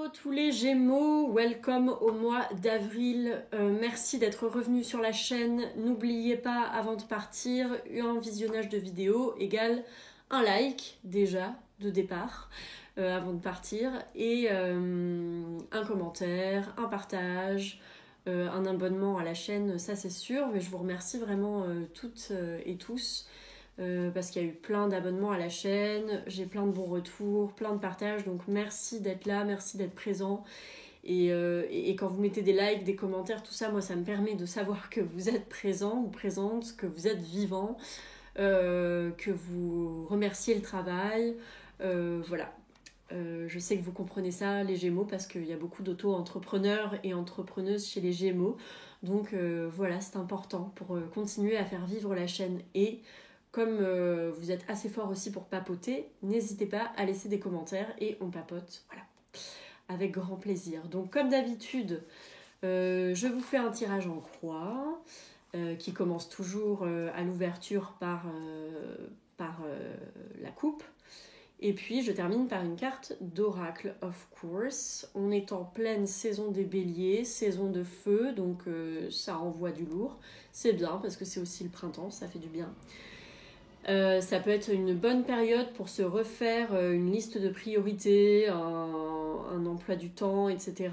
Hello tous les Gémeaux, welcome au mois d'avril. Merci d'être revenus sur la chaîne. N'oubliez pas, avant de partir, un visionnage de vidéo égale un like déjà de départ avant de partir et un commentaire, un partage, un abonnement à la chaîne, ça c'est sûr. Mais je vous remercie vraiment toutes et tous. Parce qu'il y a eu plein d'abonnements à la chaîne, j'ai plein de bons retours, plein de partages, donc merci d'être là, merci d'être présent. Et quand vous mettez des likes, des commentaires, tout ça, moi ça me permet de savoir que vous êtes présent ou présente, que vous êtes vivant, que vous remerciez le travail. Voilà. Je sais que vous comprenez ça, les Gémeaux, parce qu'il y a beaucoup d'auto-entrepreneurs et entrepreneuses chez les Gémeaux. Donc voilà, c'est important pour continuer à faire vivre la chaîne. Et comme vous êtes assez fort aussi pour papoter, n'hésitez pas à laisser des commentaires et on papote, voilà, avec grand plaisir. Donc comme d'habitude, je vous fais un tirage en croix qui commence toujours à l'ouverture par la coupe. Et puis je termine par une carte d'oracle, of course. On est en pleine saison des béliers, saison de feu, donc ça envoie du lourd. C'est bien parce que c'est aussi le printemps, ça fait du bien. Ça peut être une bonne période pour se refaire une liste de priorités, un emploi du temps, etc.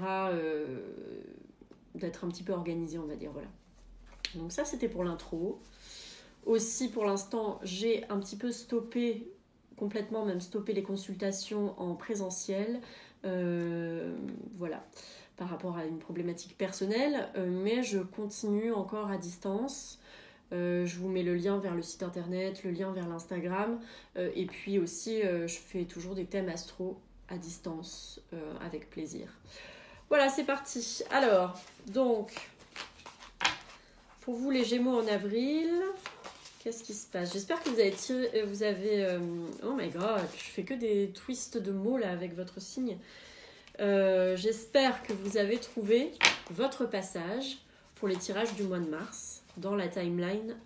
D'être un petit peu organisé, on va dire, voilà. Donc ça, c'était pour l'intro. Aussi, pour l'instant, j'ai un petit peu stoppé, complètement même stoppé les consultations en présentiel. Voilà, par rapport à une problématique personnelle. Mais je continue encore à distance. Je vous mets le lien vers le site internet, le lien vers l'Instagram. Et puis aussi, je fais toujours des thèmes astro à distance, avec plaisir. Voilà, c'est parti. Alors, donc, pour vous les Gémeaux en avril, qu'est-ce qui se passe? J'espère que vous avez oh my god, je fais que des twists de mots là avec votre signe. J'espère que vous avez trouvé votre passage pour les tirages du mois de mars dans la timeline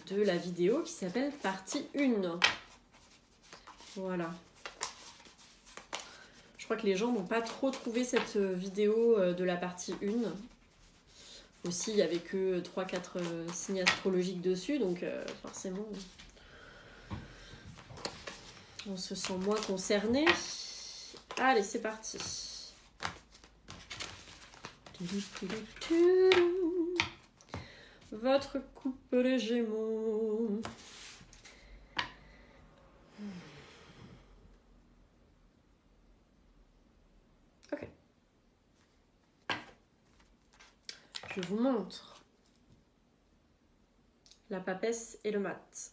de la vidéo qui s'appelle partie 1. Voilà. Je crois que les gens n'ont pas trop trouvé cette vidéo de la partie 1. Aussi, il n'y avait que 3-4 signes astrologiques dessus, donc forcément, on se sent moins concerné. Allez, c'est parti. Votre couple les Gémeaux. Ok. Je vous montre la papesse et le mat.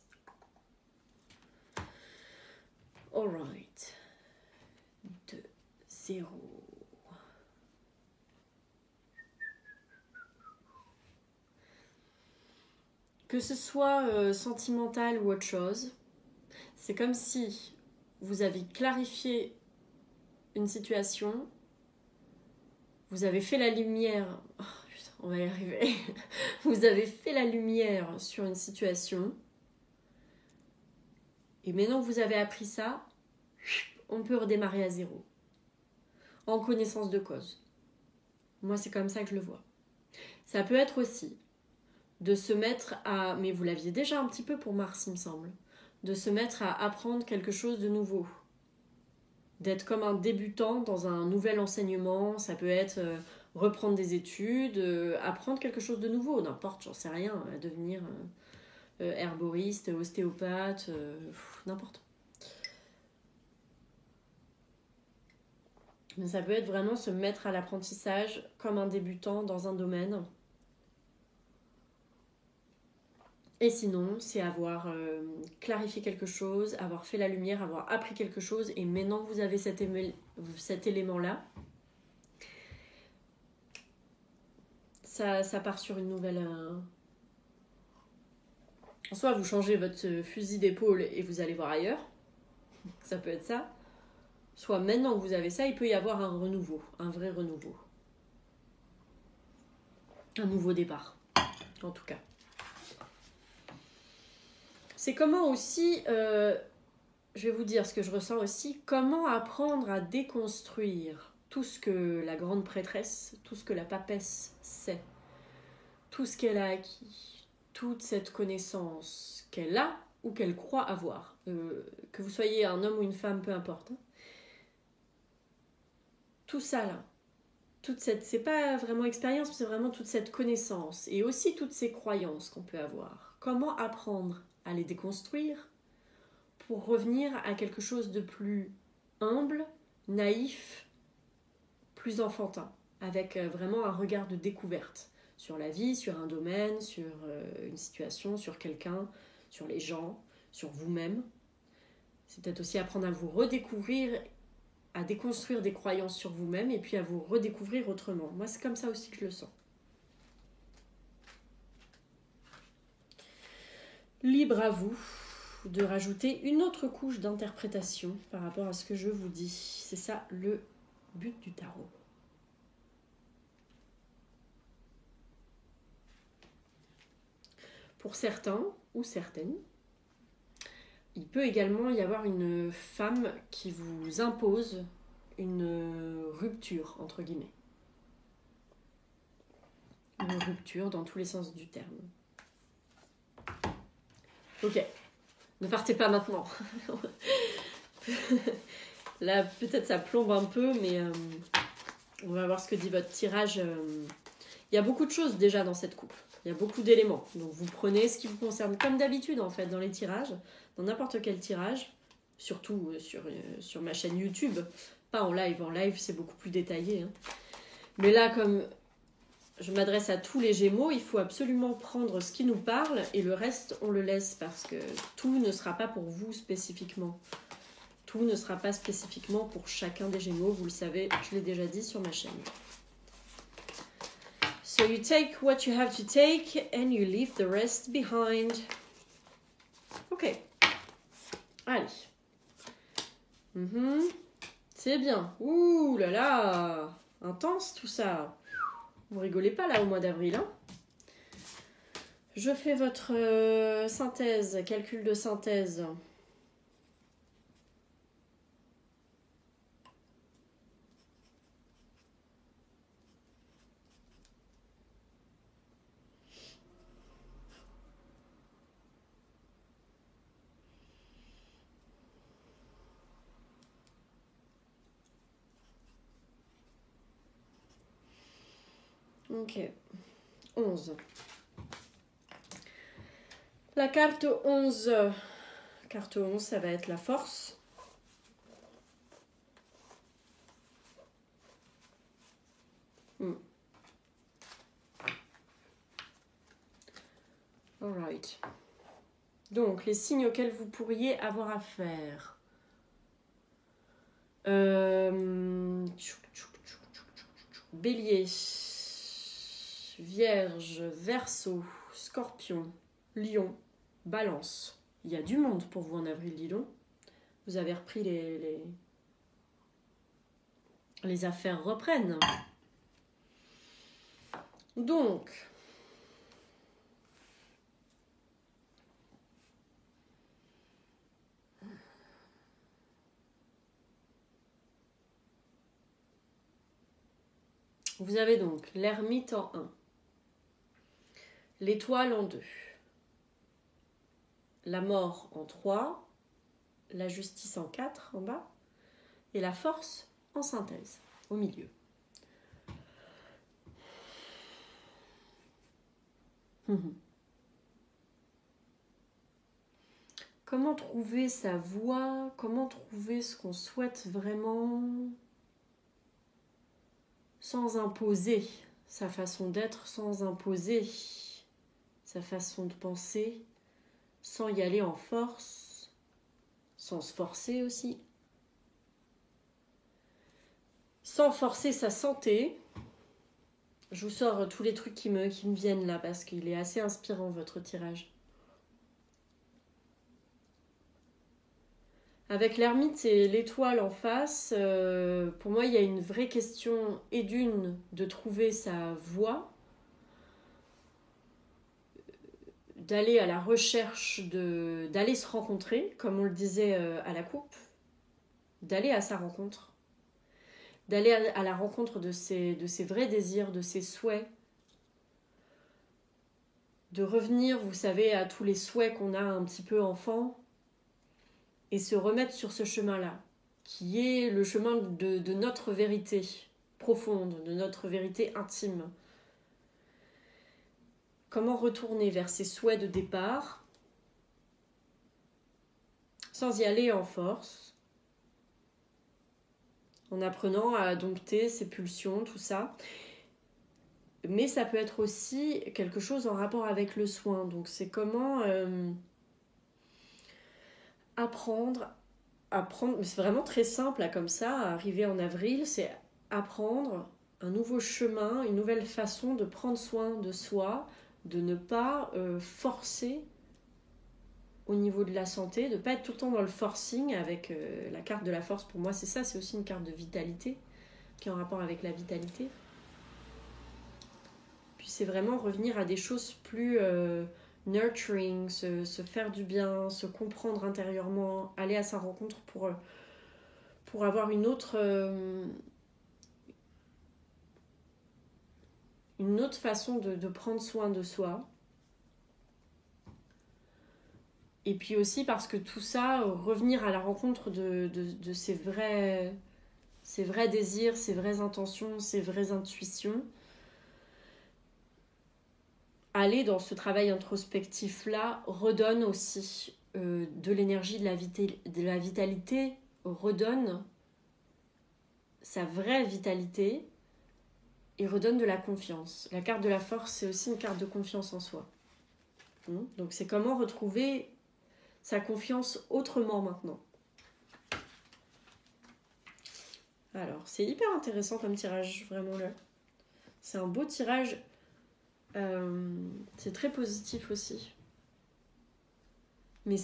Alright. 2, 0. Que ce soit sentimental ou autre chose, c'est comme si vous avez clarifié une situation, vous avez fait la lumière, oh, putain, on va y arriver, vous avez fait la lumière sur une situation, et maintenant que vous avez appris ça, on peut redémarrer à zéro, en connaissance de cause. Moi, c'est comme ça que je le vois. Ça peut être aussi de se mettre à, mais vous l'aviez déjà un petit peu pour Mars, il me semble, de se mettre à apprendre quelque chose de nouveau. D'être comme un débutant dans un nouvel enseignement, ça peut être reprendre des études, apprendre quelque chose de nouveau, n'importe, j'en sais rien, devenir herboriste, ostéopathe, n'importe. Mais ça peut être vraiment se mettre à l'apprentissage comme un débutant dans un domaine. Et sinon, c'est avoir clarifié quelque chose, avoir fait la lumière, avoir appris quelque chose. Et maintenant que vous avez cet élément-là, ça part sur une nouvelle... Soit vous changez votre fusil d'épaule et vous allez voir ailleurs. Ça peut être ça. Soit maintenant que vous avez ça, il peut y avoir un renouveau, un vrai renouveau. Un nouveau départ, en tout cas. C'est comment aussi, je vais vous dire ce que je ressens aussi, comment apprendre à déconstruire tout ce que la grande prêtresse, tout ce que la papesse sait, tout ce qu'elle a acquis, toute cette connaissance qu'elle a ou qu'elle croit avoir, que vous soyez un homme ou une femme, peu importe. Hein. Tout ça là, c'est pas vraiment expérience, c'est vraiment toute cette connaissance et aussi toutes ces croyances qu'on peut avoir. Comment apprendre à les déconstruire pour revenir à quelque chose de plus humble, naïf, plus enfantin, avec vraiment un regard de découverte sur la vie, sur un domaine, sur une situation, sur quelqu'un, sur les gens, sur vous-même. C'est peut-être aussi apprendre à vous redécouvrir, à déconstruire des croyances sur vous-même et puis à vous redécouvrir autrement. Moi, c'est comme ça aussi que je le sens. Libre à vous de rajouter une autre couche d'interprétation par rapport à ce que je vous dis. C'est ça le but du tarot. Pour certains ou certaines, il peut également y avoir une femme qui vous impose une rupture, entre guillemets. Une rupture dans tous les sens du terme. Ok, ne partez pas maintenant. Là, peut-être ça plombe un peu, mais on va voir ce que dit votre tirage. Il y a beaucoup de choses déjà dans cette coupe. Il y a beaucoup d'éléments. Donc vous prenez ce qui vous concerne, comme d'habitude en fait, dans les tirages, dans n'importe quel tirage, surtout sur ma chaîne YouTube, pas en live. En live, c'est beaucoup plus détaillé. Hein. Mais là, comme je m'adresse à tous les Gémeaux, il faut absolument prendre ce qui nous parle et le reste, on le laisse parce que tout ne sera pas pour vous spécifiquement. Tout ne sera pas spécifiquement pour chacun des Gémeaux, vous le savez, je l'ai déjà dit sur ma chaîne. So you take what you have to take and you leave the rest behind. Ok. Allez. C'est bien. Ouh là là. Intense tout ça. Vous rigolez pas là au mois d'avril. Hein. Je fais votre synthèse, calcul de synthèse. Ok, 11. La carte 11, ça va être la force. Alright. Donc, les signes auxquels vous pourriez avoir affaire. Bélier, Vierge, Verseau, Scorpion, Lion, Balance. Il y a du monde pour vous en avril, dis donc. Vous avez repris les affaires reprennent. Donc, vous avez donc l'ermite en 1, l'étoile en 2, la mort en 3, la justice en 4 en bas, et la force en synthèse au milieu. Comment trouver sa voie? Comment trouver ce qu'on souhaite vraiment sans imposer sa façon d'être, sans imposer sa façon de penser, sans y aller en force, sans se forcer aussi, sans forcer sa santé. Je vous sors tous les trucs qui me viennent là parce qu'il est assez inspirant votre tirage. Avec l'ermite et l'étoile en face, pour moi, il y a une vraie question et d'une de trouver sa voie, d'aller à la recherche, d'aller se rencontrer, comme on le disait à la coupe, d'aller à sa rencontre. d'aller à la rencontre de ses vrais désirs, de ses souhaits, de revenir, vous savez, à tous les souhaits qu'on a un petit peu enfant, et se remettre sur ce chemin-là, qui est le chemin de notre vérité profonde, de notre vérité intime. Comment retourner vers ses souhaits de départ, sans y aller en force, en apprenant à dompter ses pulsions, tout ça. Mais ça peut être aussi quelque chose en rapport avec le soin. Donc c'est comment apprendre, c'est vraiment très simple là, comme ça, arriver en avril, c'est apprendre un nouveau chemin, une nouvelle façon de prendre soin de soi, de ne pas forcer au niveau de la santé, de ne pas être tout le temps dans le forcing avec la carte de la force. Pour moi c'est ça, c'est aussi une carte de vitalité qui est en rapport avec la vitalité. Puis c'est vraiment revenir à des choses plus nurturing, se faire du bien, se comprendre intérieurement, aller à sa rencontre pour avoir une autre façon de prendre soin de soi. Et puis aussi parce que tout ça, revenir à la rencontre de ses vrais désirs, ses vraies intentions, ses vraies intuitions. Aller dans ce travail introspectif-là redonne aussi de l'énergie, de la vitalité, redonne sa vraie vitalité et redonne de la confiance. La carte de la force, c'est aussi une carte de confiance en soi. Donc c'est comment retrouver sa confiance autrement maintenant. Alors, c'est hyper intéressant comme tirage, vraiment là. C'est un beau tirage. C'est très positif aussi. Mais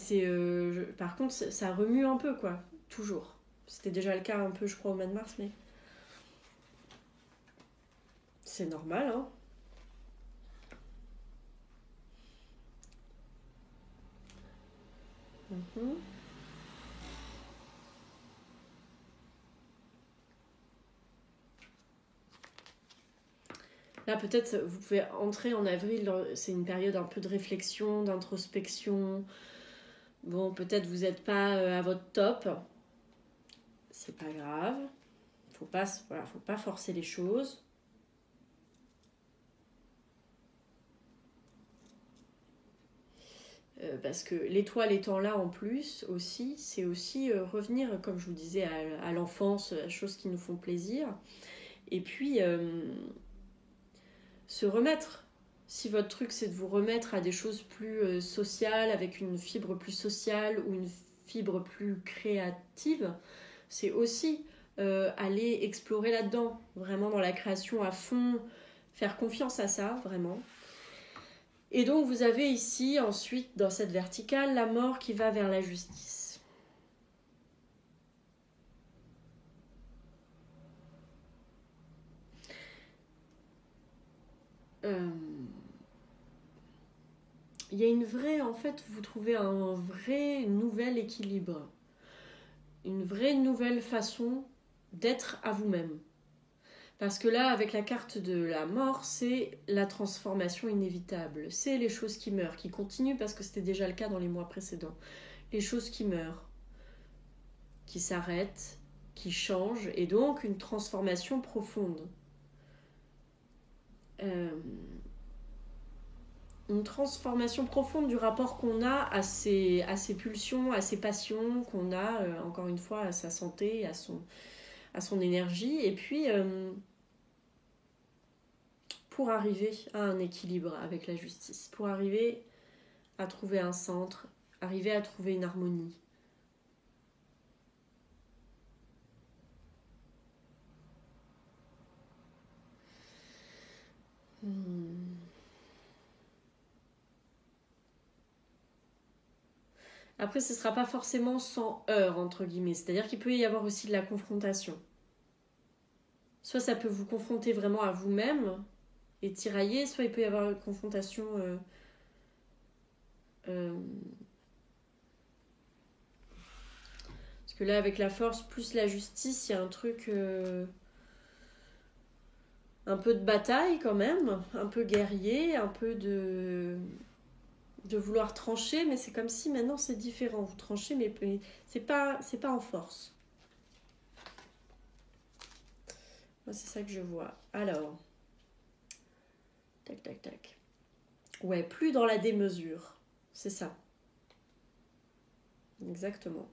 par contre, ça remue un peu, quoi. Toujours. C'était déjà le cas un peu, je crois, au mois de mars, mais... c'est normal, hein. Là, peut-être, vous pouvez entrer en avril, c'est une période un peu de réflexion, d'introspection. Bon, peut-être vous n'êtes pas à votre top. C'est pas grave. Faut pas forcer les choses. Parce que l'étoile étant là en plus aussi, c'est aussi revenir, comme je vous disais, à l'enfance, à choses qui nous font plaisir. Et puis, se remettre. Si votre truc, c'est de vous remettre à des choses plus sociales, avec une fibre plus sociale ou une fibre plus créative, c'est aussi aller explorer là-dedans, vraiment dans la création à fond, faire confiance à ça, vraiment. Et donc, vous avez ici, ensuite, dans cette verticale, la mort qui va vers la justice. Il y a une vraie, en fait, vous trouvez un vrai nouvel équilibre. Une vraie nouvelle façon d'être à vous-même. Parce que là, avec la carte de la mort, c'est la transformation inévitable. C'est les choses qui meurent, qui continuent, parce que c'était déjà le cas dans les mois précédents. Les choses qui meurent, qui s'arrêtent, qui changent, et donc une transformation profonde. Une transformation profonde du rapport qu'on a à ses pulsions, à ses passions, qu'on a, encore une fois, à sa santé, à son énergie, et puis pour arriver à un équilibre avec la justice, pour arriver à trouver un centre, arriver à trouver une harmonie. Après, ce ne sera pas forcément sans heurts, entre guillemets. C'est-à-dire qu'il peut y avoir aussi de la confrontation. Soit ça peut vous confronter vraiment à vous-même et tirailler, soit il peut y avoir une confrontation... Parce que là, avec la force plus la justice, il y a un truc... un peu de bataille quand même, un peu guerrier, un peu de vouloir trancher, mais c'est comme si maintenant c'est différent. Vous tranchez, mais c'est pas en force. Moi, c'est ça que je vois. Alors, tac, tac, tac. Ouais, plus dans la démesure. C'est ça. Exactement.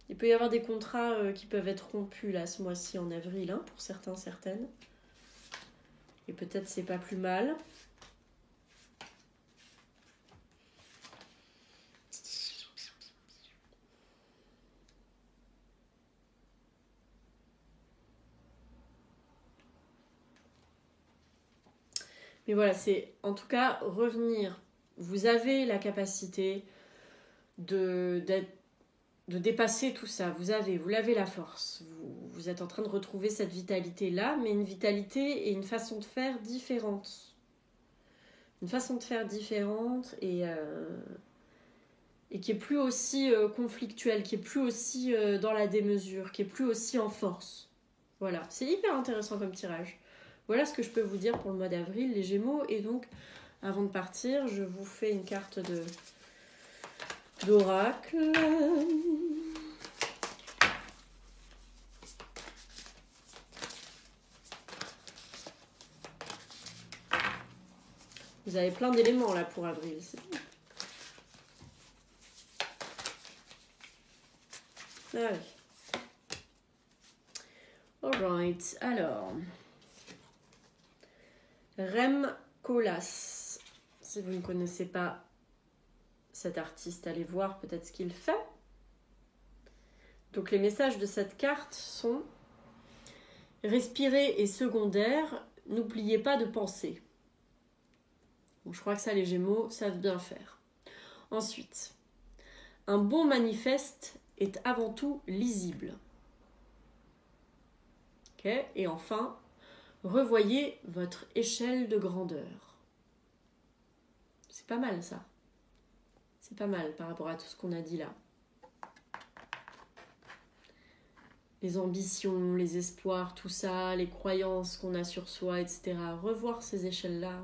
Il peut y avoir des contrats qui peuvent être rompus là ce mois-ci en avril, hein, pour certains, certaines. Et peut-être c'est pas plus mal. Mais voilà, c'est en tout cas revenir. Vous avez la capacité de dépasser tout ça. Vous l'avez la force. Vous êtes en train de retrouver cette vitalité-là, mais une vitalité et une façon de faire différente. Une façon de faire différente et qui est plus aussi conflictuelle, qui est plus aussi dans la démesure, qui est plus aussi en force. Voilà, c'est hyper intéressant comme tirage. Voilà ce que je peux vous dire pour le mois d'avril, les Gémeaux. Et donc, avant de partir, je vous fais une carte d'oracle. Vous avez plein d'éléments là pour avril. Ah oui. Alright, alors. Rem Koolhaas. Si vous ne connaissez pas cet artiste, allez voir peut-être ce qu'il fait. Donc les messages de cette carte sont: respirer est secondaire, n'oubliez pas de penser. Bon, je crois que ça, les Gémeaux savent bien faire. Ensuite, un bon manifeste est avant tout lisible. Okay. Et enfin, revoyez votre échelle de grandeur. C'est pas mal ça. C'est pas mal par rapport à tout ce qu'on a dit là. Les ambitions, les espoirs, tout ça, les croyances qu'on a sur soi, etc. Revoir ces échelles-là.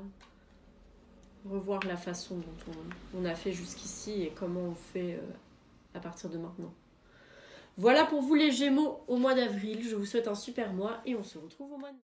Revoir la façon dont on a fait jusqu'ici et comment on fait à partir de maintenant. Voilà pour vous les Gémeaux au mois d'avril. Je vous souhaite un super mois et on se retrouve au mois de mai.